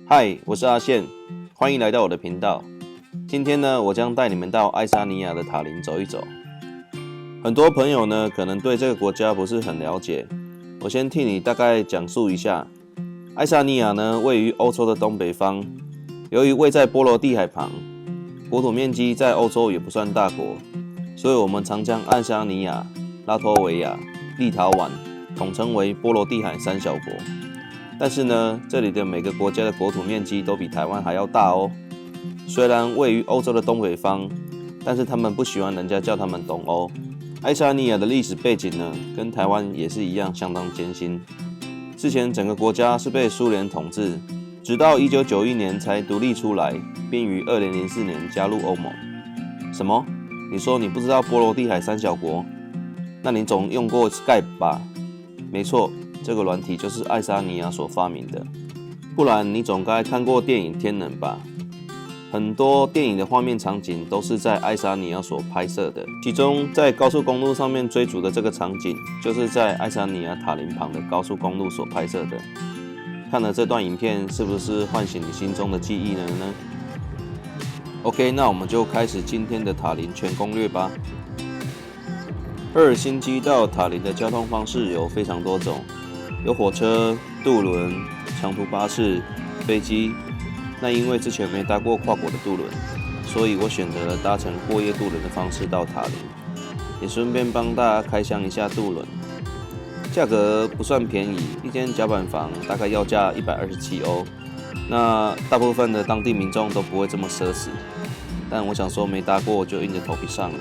嗨，我是阿宪，欢迎来到我的频道。今天呢，我将带你们到爱沙尼亚的塔林走一走。很多朋友呢，可能对这个国家不是很了解，我先替你大概讲述一下。爱沙尼亚呢，位于欧洲的东北方，由于位在波罗的海旁，国土面积在欧洲也不算大国，所以我们常将爱沙尼亚、拉脱维亚、立陶宛统称为波罗的海三小国。但是呢，这里的每个国家的国土面积都比台湾还要大哦。虽然位于欧洲的东北方，但是他们不喜欢人家叫他们东欧。爱沙尼亚的历史背景呢，跟台湾也是一样，相当艰辛。之前整个国家是被苏联统治，直到1991年才独立出来，并于2004年加入欧盟。什么？你说你不知道波罗的海三小国？那你总用过 Skype 吧？没错。这个软体就是爱沙尼亚所发明的，不然你总该看过电影《天能》吧？很多电影的画面场景都是在爱沙尼亚所拍摄的，其中在高速公路上面追逐的这个场景，就是在爱沙尼亚塔林旁的高速公路所拍摄的。看了这段影片，是不是唤醒你心中的记忆了呢 ？OK， 那我们就开始今天的塔林全攻略吧。赫尔辛基到塔林的交通方式有非常多种。有火车、渡轮、长途巴士、飞机。那因为之前没搭过跨国的渡轮，所以我选择了搭乘过夜渡轮的方式到塔林，也顺便帮大家开箱一下渡轮。价格不算便宜，一间甲板房大概要价127欧。那大部分的当地民众都不会这么奢侈，但我想说没搭过就硬着头皮上了。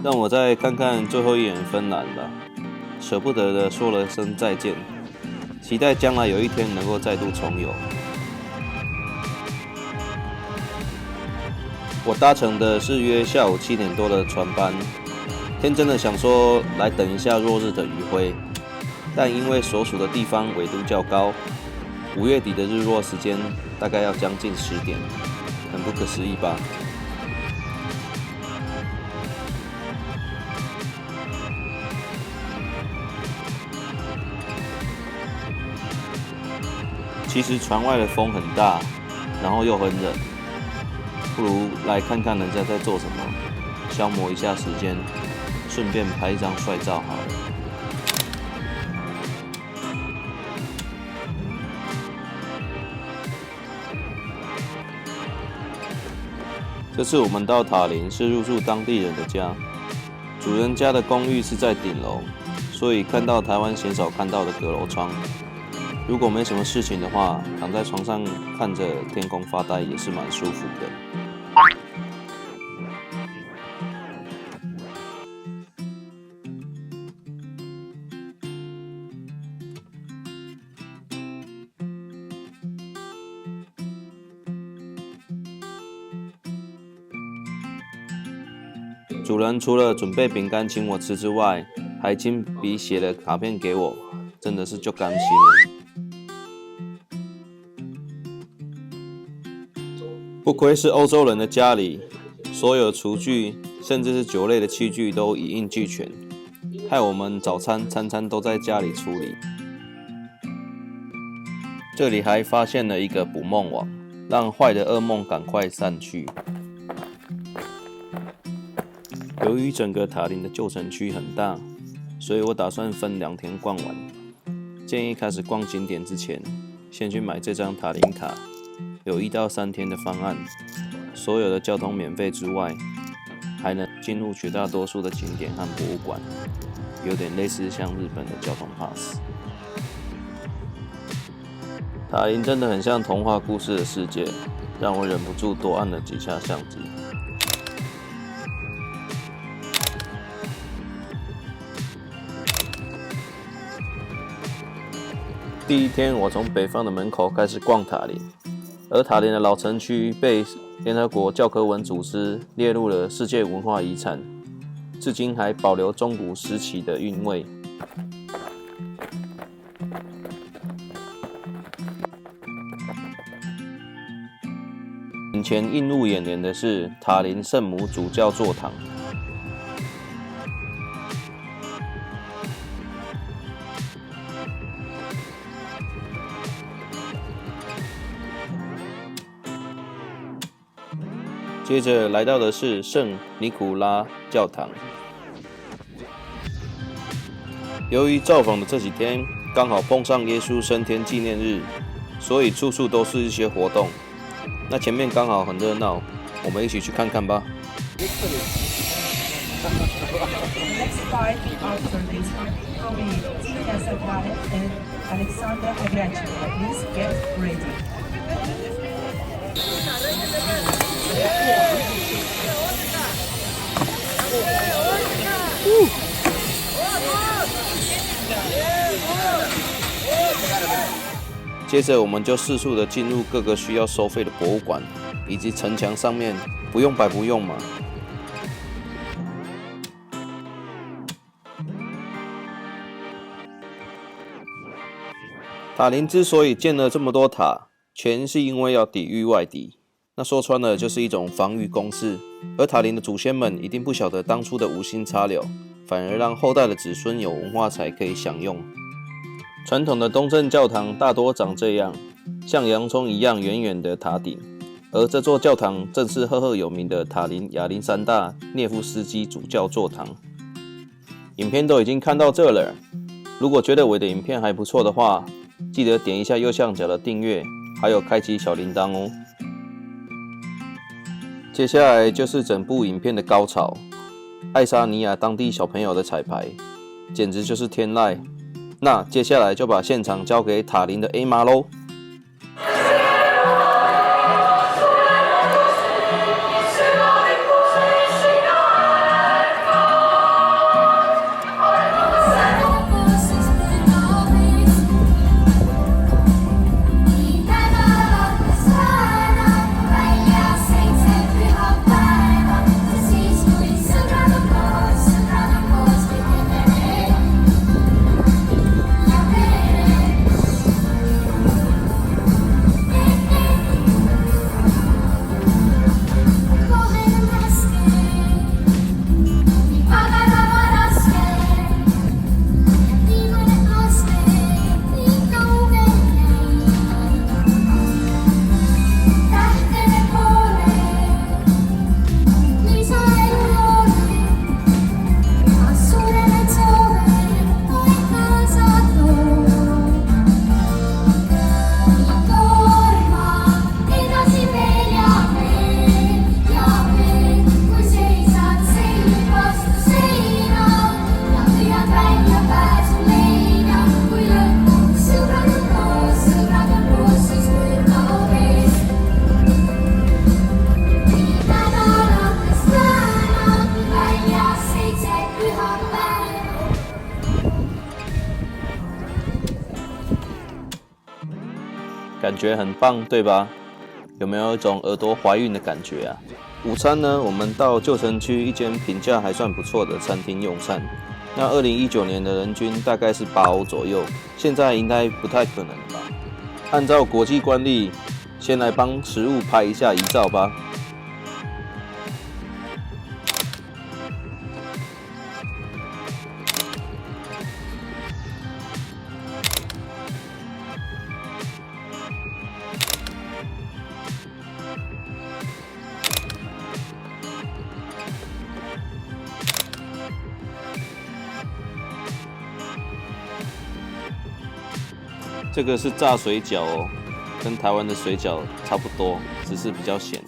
让我再看看最后一眼芬兰吧，舍不得的说了声再见，期待将来有一天能够再度重游。我搭乘的是约下午7点多的船班，天真的想说来等一下落日的余晖，但因为所属的地方纬度较高，5月底的日落时间大概要将近10点，很不可思议吧？其实船外的风很大，然后又很冷，不如来看看人家在做什么，消磨一下时间，顺便拍一张帅照好了。这次我们到塔林是入住当地人的家，主人家的公寓是在顶楼，所以看到台湾鲜少看到的阁楼窗。如果没什么事情的话，躺在床上看着天空发呆也是蛮舒服的。主人除了准备饼干请我吃之外，还亲笔写了卡片给我，真的是就甘心了。不愧是欧洲人的家里，所有厨具甚至是酒类的器具都一应俱全，害我们早餐餐餐都在家里处理。这里还发现了一个捕梦网，让坏的噩梦赶快散去。由于整个塔林的旧城区很大，所以我打算分2天逛完。建议开始逛景点之前，先去买这张塔林卡。有1到3天的方案，所有的交通免费之外，还能进入绝大多数的景点和博物馆，有点类似像日本的交通 pass。塔林真的很像童话故事的世界，让我忍不住多按了几下相机。第1天，我从北方的门口开始逛塔林。而塔林的老城区被联合国教科文组织列入了世界文化遗产，至今还保留中古时期的韵味。眼前映入眼帘的是塔林圣母主教座堂。接着来到的是圣尼古拉教堂。由于造访的这几天刚好碰上耶稣升天纪念日，所以处处都是一些活动。那前面刚好很热闹，我们一起去看看吧。Next part after this will be Tina Sakalet and Alexandra Pogracheva. Please get ready. 接着我们就迅速的进入各个需要收费的博物馆，以及城墙上面不用白不用嘛。塔林之所以建了这么多塔，全是因为要抵御外敌。那说穿了就是一种防御工事。而塔林的祖先们一定不晓得当初的无心插柳，反而让后代的子孙有文化财可以享用。传统的东正教堂大多长这样，像洋葱一样圆圆的塔顶。而这座教堂正是赫赫有名的塔林亚历山大涅夫斯基主教座堂。影片都已经看到这了，如果觉得我的影片还不错的话，记得点一下右上角的订阅，还有开启小铃铛哦。接下来就是整部影片的高潮，爱沙尼亚当地小朋友的彩排，简直就是天籁。那接下来就把现场交给塔林的 A 妈喽。感觉很棒，对吧？有没有一种耳朵怀孕的感觉啊？午餐呢，我们到旧城区一间评价还算不错的餐厅用餐。那2019年的人均大概是8欧左右，现在应该不太可能了吧？按照国际惯例，先来帮食物拍一下遗照吧。这个是炸水饺哦，跟台湾的水饺差不多，只是比较咸。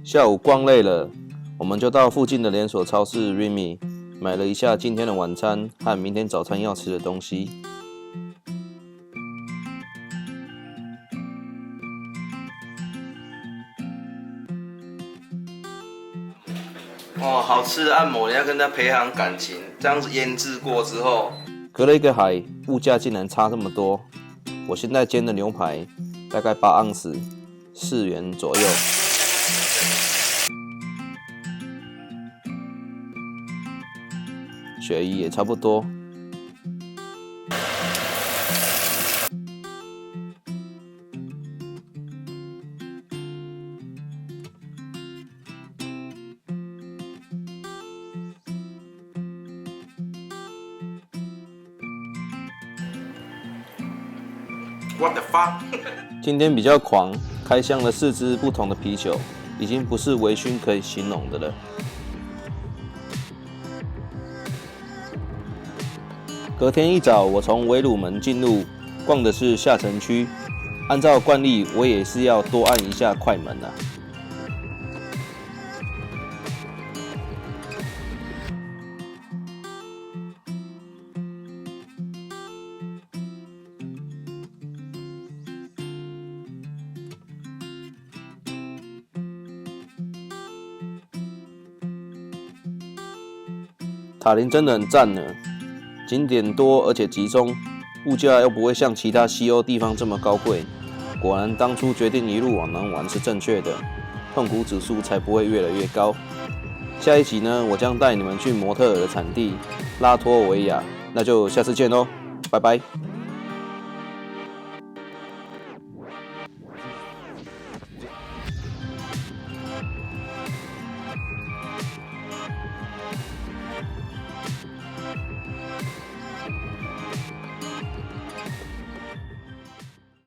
下午逛累了，我们就到附近的连锁超市 Rimi 买了一下今天的晚餐和明天早餐要吃的东西。哦，好吃的按摩你要跟他培养感情，这样子腌制过之后，隔了一个海，物价竟然差这么多。我现在煎的牛排大概8盎司，4元左右。鳕鱼也差不多。What the fuck？ 今天比较狂，开箱了4支不同的啤酒，已经不是微醺可以形容的了。隔天一早，我从围鲁门进入，逛的是下城区。按照惯例，我也是要多按一下快门啊。塔林真的很赞呢，景点多而且集中，物价又不会像其他西欧地方这么高贵。果然当初决定一路往南玩是正确的，痛苦指数才不会越来越高。下一集呢，我将带你们去模特儿的产地拉脱维亚，那就下次见喽，拜拜。